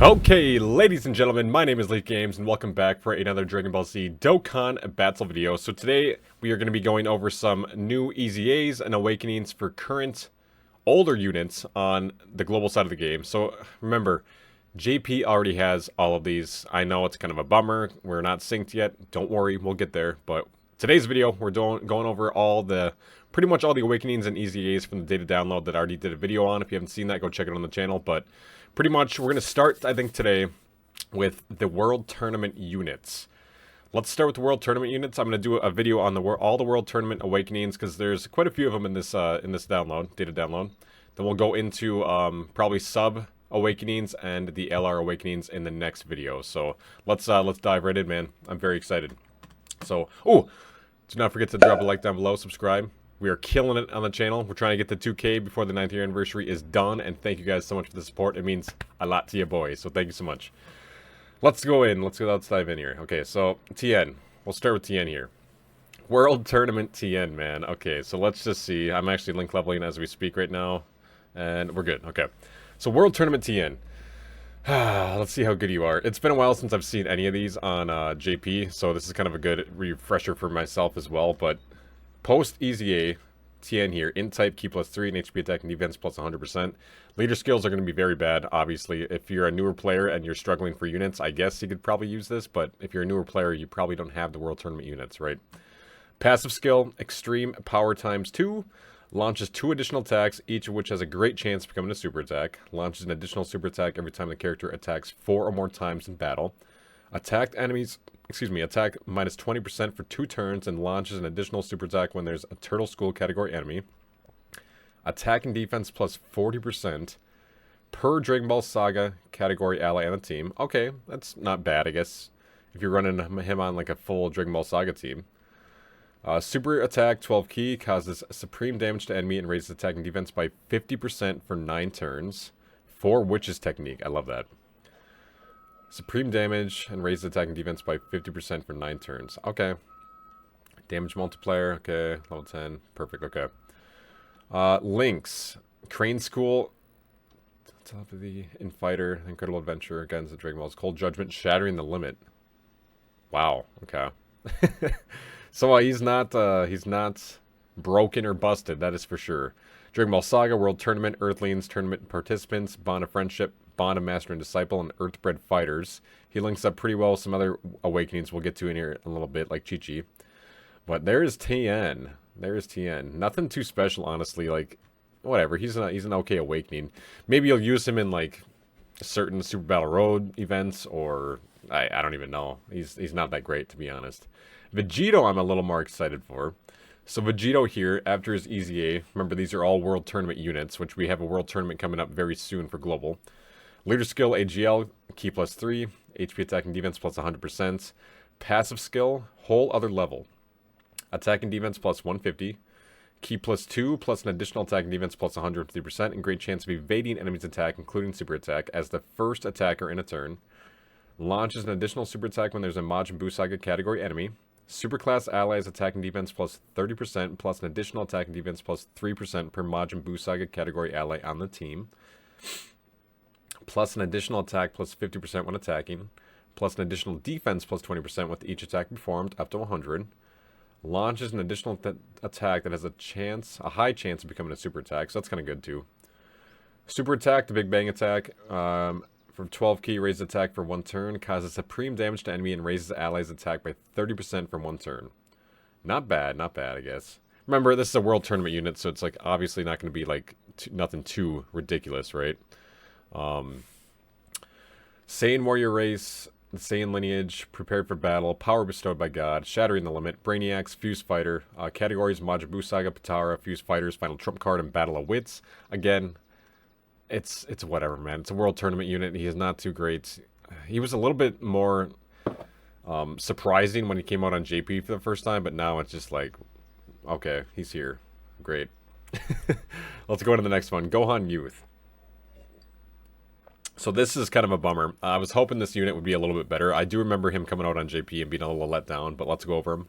Okay, ladies and gentlemen, my name is Leaf Games, and welcome back for another Dragon Ball Z Dokkan Battle video. So today, we are going to be going over some new EZA'S and Awakenings for current, older units on the global side of the game. So remember, JP already has all of these. I know it's kind of a bummer, we're not synced yet. Don't worry, we'll get there. But today's video, we're going over pretty much all the Awakenings and EZA'S from the data download that I already did a video on. If you haven't seen that, go check it on the channel. But pretty much, we're going to start, I think, today with the World Tournament units. Let's start with the World Tournament units. I'm going to do a video on all the World Tournament Awakenings, because there's quite a few of them in this download, data download. Then we'll go into probably sub Awakenings and the LR Awakenings in the next video. So let's dive right in, man. I'm very excited. So, do not forget to drop a like down below, subscribe. We are killing it on the channel. We're trying to get to 2K before the 9th year anniversary is done. And thank you guys so much for the support. It means a lot to you boys. So thank you so much. Let's go in. Let's dive in here. Okay, so Tenn. We'll start with Tenn here. World Tournament Tenn, man. Okay, so let's just see. I'm actually link leveling as we speak right now. And we're good. Okay. So World Tournament Tenn. Let's see how good you are. It's been a while since I've seen any of these on JP. So this is kind of a good refresher for myself as well. But post EZA, Tenn here, int type, key +3, and HP attack and defense plus 100%. Leader skills are going to be very bad, obviously. If you're a newer player and you're struggling for units, I guess you could probably use this, but if you're a newer player, you probably don't have the World Tournament units, right? Passive skill, extreme power ×2, launches 2 additional attacks, each of which has a great chance of becoming a super attack. Launches an additional super attack every time the character attacks 4 or more times in battle. Attack minus 20% for 2 turns and launches an additional super attack when there's a Turtle School category enemy. Attack and defense plus 40% per Dragon Ball Saga category ally on the team. Okay, that's not bad, I guess, if you're running him on like a full Dragon Ball Saga team. Super attack 12 key causes supreme damage to enemy and raises attack and defense by 50% for 9 turns. 4 Witches technique, I love that. Supreme damage and raises attack and defense by 50% for 9 turns. Okay. Damage multiplier. Okay. Level 10. Perfect. Okay. Links. Crane School. Top of the Infighter. Incredible Adventure against the Dragonball's Cold Judgment. Shattering the Limit. Wow. Okay. So he's not broken or busted. That is for sure. Dragon Ball Saga, World Tournament, Earthlings, Tournament Participants, Bond of Friendship, Bond of Master and Disciple, and Earthbred Fighters. He links up pretty well with some other Awakenings we'll get to in here a little bit, like ChiChi. But there's Tenn. There's Tenn. Nothing too special, honestly. Like, whatever. He's an okay Awakening. Maybe you'll use him in, like, certain Super Battle Road events, or I don't even know. He's not that great, to be honest. Vegito I'm a little more excited for. So Vegito here, after his EZA, remember these are all World Tournament units, which we have a World Tournament coming up very soon for Global. Leader skill, AGL, key +3, HP attack and defense plus 100%. Passive skill, whole other level. Attack and defense plus 150. Key +2 plus an additional attack and defense plus 150%, and great chance of evading enemy's attack, including super attack, as the first attacker in a turn. Launches an additional super attack when there's a Majin Buu Saga category enemy. Superclass allies attack and defense plus 30%, plus an additional attack and defense plus 3% per Majin Buu Saga category ally on the team. Plus an additional attack plus 50% when attacking. Plus an additional defense plus 20% with each attack performed, up to 100. Launches an additional attack that has a high chance of becoming a super attack, so that's kind of good too. Super attack, the Big Bang attack. From 12 key, raises attack for 1 turn, causes supreme damage to enemy, and raises allies' attack by 30% for 1 turn. Not bad, I guess. Remember, this is a World Tournament unit, so it's like obviously not going to be like nothing too ridiculous, right? Saiyan Warrior Race, the Saiyan Lineage, Prepared for Battle, Power Bestowed by God, Shattering the Limit, Brainiacs, Fuse Fighter, categories Majin Buu Saga, Potara, Fuse Fighters, Final Trump Card, and Battle of Wits. Again, it's whatever, man. It's a World Tournament unit. He is not too great. He was a little bit more surprising when he came out on JP for the first time, but now it's just like, okay, he's here. Great. Let's go to the next one. Goku Youth. So this is kind of a bummer. I was hoping this unit would be a little bit better. I do remember him coming out on JP and being a little let down, but let's go over him.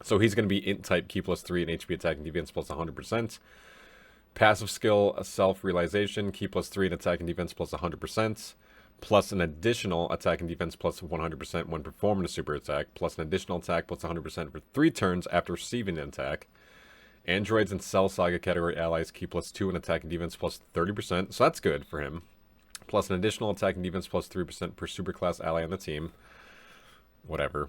So he's going to be int type, key +3, and HP attack and defense plus 100%. Passive skill, self-realization, key +3 and attack and defense plus 100%. plus an additional attack and defense plus 100% when performing a super attack, plus an additional attack plus 100% for 3 turns after receiving an attack. Androids and Cell Saga category allies keep +2 in attack and defense plus 30%, so that's good for him. Plus an additional attack and defense plus 3% per superclass ally on the team. Whatever.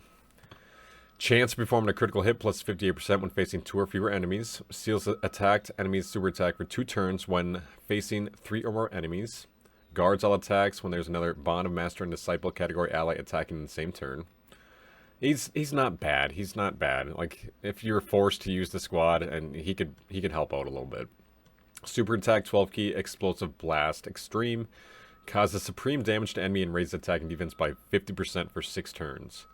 Chance of performing a critical hit plus 58% when facing 2 or fewer enemies. Seals attacked enemies super attack for 2 turns when facing 3 or more enemies. Guards all attacks when there's another Bond of Master and Disciple category ally attacking in the same turn. He's not bad. He's not bad. Like, if you're forced to use the squad, and he could help out a little bit. Super attack 12 key, explosive blast, extreme. Causes supreme damage to enemy and raises attack and defense by 50% for 6 turns.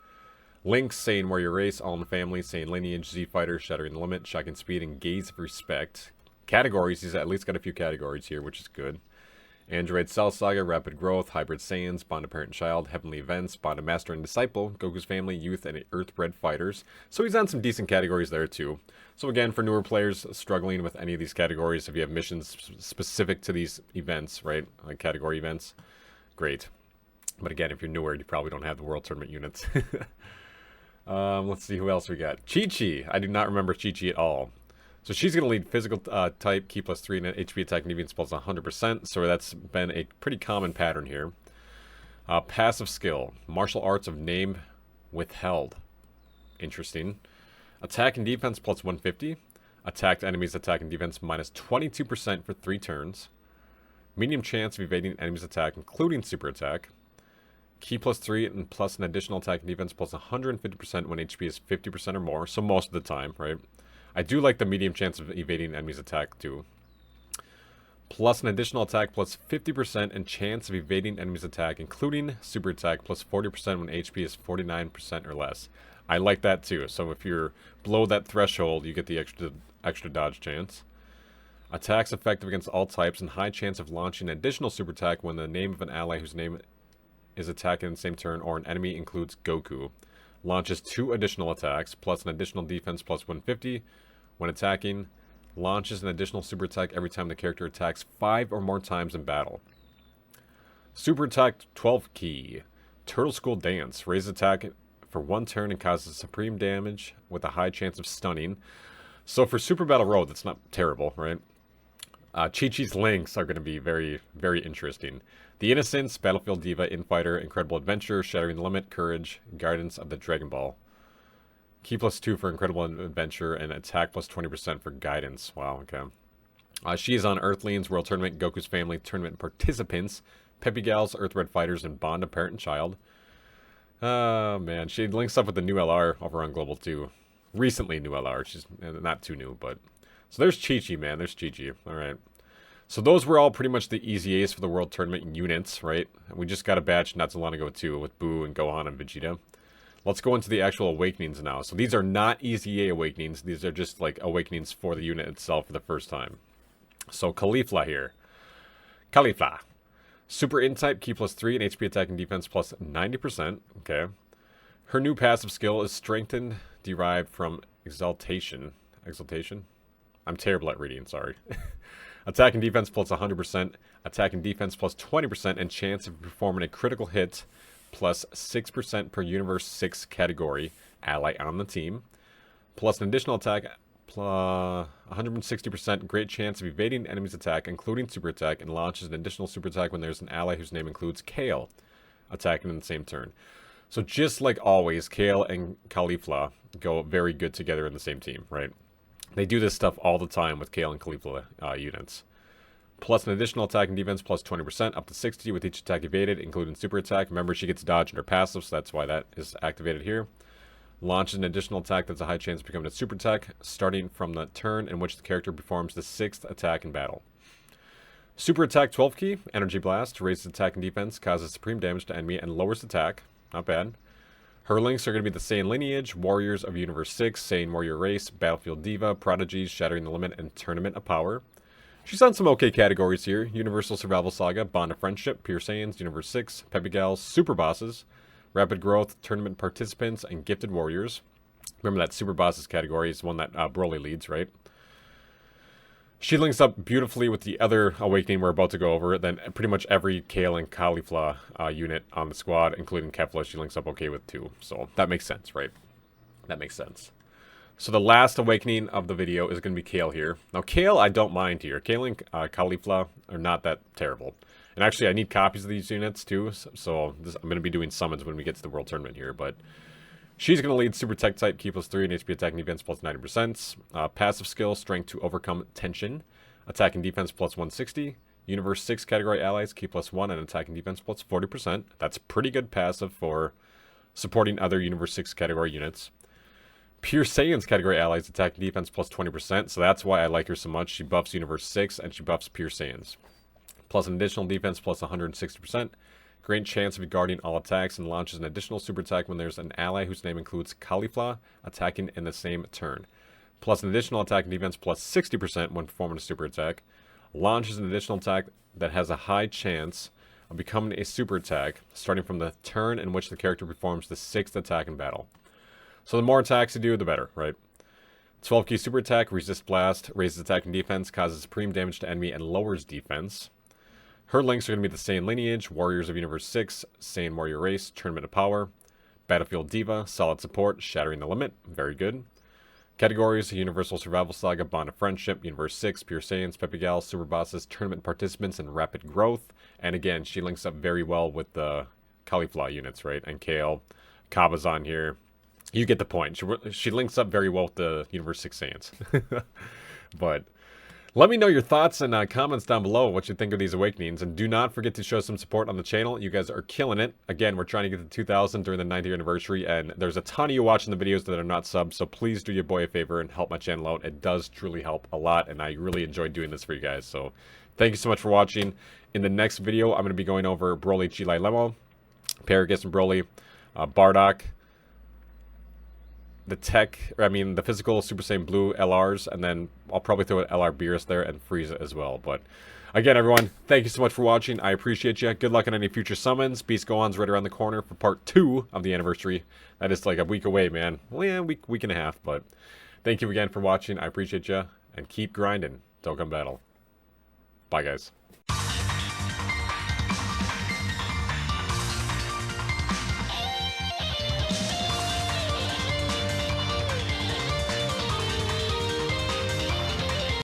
Links, Saiyan Warrior Race, All in the Family, Saiyan Lineage, Z Fighter, Shattering the Limit, Shocking Speed, and Gaze of Respect. Categories, he's at least got a few categories here, which is good. Android Cell Saga, Rapid Growth, Hybrid Saiyans, Bond of Parent and Child, Heavenly Events, Bond of Master and Disciple, Goku's Family, Youth, and Earthbred Fighters. So he's on some decent categories there too. So again, for newer players struggling with any of these categories, if you have missions specific to these events, right, like category events, great. But again, if you're newer, you probably don't have the World Tournament units. Let's see who else we got. ChiChi. I do not remember ChiChi at all. So she's going to lead physical type, Ki +3, and HP attack and defense plus 100%. So that's been a pretty common pattern here. Passive skill. Martial arts of name withheld. Interesting. Attack and defense plus 150. Attacked enemies attack and defense minus 22% for 3 turns. Medium chance of evading enemies attack, including super attack. Ki +3 and plus an additional attack and defense plus 150% when HP is 50% or more. So most of the time, right? I do like the medium chance of evading enemies attack too. Plus an additional attack plus 50% and chance of evading enemies attack, including super attack, plus 40% when HP is 49% or less. I like that too. So if you're below that threshold, you get the extra dodge chance. Attacks effective against all types and high chance of launching an additional super attack when the name of an ally whose name is attacking in the same turn or an enemy includes Goku. Launches 2 additional attacks, plus an additional defense plus 150 when attacking. Launches an additional super attack every time the character attacks 5 or more times in battle. Super attack 12 key. Turtle School Dance. Raises attack for 1 turn and causes supreme damage with a high chance of stunning. So for Super Battle Road, that's not terrible, right? ChiChi's links are going to be very, very interesting. The Innocence, Battlefield Diva, Infighter, Incredible Adventure, Shattering the Limit, Courage, Guidance of the Dragon Ball. Ki +2 for Incredible Adventure, and Attack plus 20% for Guidance. Wow, okay. She is on Earthlings, World Tournament, Goku's Family, Tournament Participants, Peppy Gals, Earthbred Fighters, and Bond of Parent and Child. Oh, man. She links up with the new LR over on Global 2. Recently new LR. She's not too new, but... So there's ChiChi, man. There's ChiChi. All right. So those were all pretty much the EZA'S for the World Tournament units, right? We just got a batch not so long ago, too, with Boo and Gohan and Vegeta. Let's go into the actual awakenings now. So these are not EZA awakenings. These are just, like, awakenings for the unit itself for the first time. So Caulifla here. Caulifla. Super In-type, Ki +3, and HP attack and defense plus 90%. Okay. Her new passive skill is Strengthened, derived from Exaltation. Exaltation? I'm terrible at reading, sorry. Attack and defense plus 100%, attack and defense plus 20%, and chance of performing a critical hit plus 6% per Universe 6 category ally on the team. Plus an additional attack, plus 160% great chance of evading enemy's attack, including super attack, and launches an additional super attack when there's an ally whose name includes Kale, attacking in the same turn. So just like always, Kale and Caulifla go very good together in the same team, right? They do this stuff all the time with Kale and Caulifla units. Plus an additional attack and defense plus 20%, up to 60 with each attack evaded, including super attack. Remember, she gets dodge in her passive, so that's why that is activated here. Launches an additional attack that's a high chance of becoming a super attack, starting from the turn in which the character performs the 6th attack in battle. Super attack 12 key, Energy Blast, raises attack and defense, causes supreme damage to enemy, and lowers attack. Not bad. Her links are going to be the Saiyan Lineage, Warriors of Universe 6, Saiyan Warrior Race, Battlefield Diva, Prodigies, Shattering the Limit, and Tournament of Power. She's on some okay categories here. Universal Survival Saga, Bond of Friendship, Pure Saiyans, Universe 6, Peppy Gals, Super Bosses, Rapid Growth, Tournament Participants, and Gifted Warriors. Remember that Super Bosses category is one that Broly leads, right? She links up beautifully with the other awakening we're about to go over. Then pretty much every Kale and Caulifla unit on the squad, including Kefla, she links up okay with too. So that makes sense, right? That makes sense. So the last awakening of the video is going to be Kale here. Now Kale, I don't mind here. Kale and Caulifla are not that terrible. And actually, I need copies of these units too. So I'm going to be doing summons when we get to the World Tournament here. But she's going to lead Super Tech type, Ki +3, and HP attack and defense plus 90%. Passive skill, strength to overcome tension. Attack and defense plus 160. Universe 6 category allies, Ki +1, and attack and defense plus 40%. That's pretty good passive for supporting other Universe 6 category units. Pure Saiyans category allies, attack and defense plus 20%. So that's why I like her so much. She buffs Universe 6 and she buffs Pure Saiyans. Plus an additional defense plus 160%. Great chance of guarding all attacks, and launches an additional super attack when there's an ally whose name includes Caulifla attacking in the same turn. Plus an additional attack and defense plus 60% when performing a super attack. Launches an additional attack that has a high chance of becoming a super attack starting from the turn in which the character performs the 6th attack in battle. So the more attacks you do, the better, right? 12 key super attack, resist blast, raises attack and defense, causes supreme damage to enemy, and lowers defense. Her links are going to be the Saiyan Lineage, Warriors of Universe 6, Saiyan Warrior Race, Tournament of Power, Battlefield Diva, Solid Support, Shattering the Limit, very good. Categories, Universal Survival Saga, Bond of Friendship, Universe 6, Pure Saiyans, Pepe Gal, Super Bosses, Tournament Participants, and Rapid Growth. And again, she links up very well with the Caulifla units, right? And Kale, Kaba's on here. You get the point. She links up very well with the Universe 6 Saiyans. But let me know your thoughts and comments down below what you think of these awakenings. And do not forget to show some support on the channel. You guys are killing it. Again, we're trying to get to 2,000 during the 9th year anniversary. And there's a ton of you watching the videos that are not subs. So please do your boy a favor and help my channel out. It does truly help a lot. And I really enjoy doing this for you guys. So thank you so much for watching. In the next video, I'm going to be going over Broly, Chile, Lemo, Paragus and Broly, Bardock, the the physical Super Saiyan Blue LRs, and then I'll probably throw an LR Beerus there and Frieza as well. But again, everyone, thank you so much for watching. I appreciate you. Good luck on any future summons. Beast Gohan's right around the corner for part 2 of the anniversary. That is like a week away, man. Well, yeah, week and a half. But thank you again for watching. I appreciate you, and keep grinding. Dokkan Battle. Bye, guys.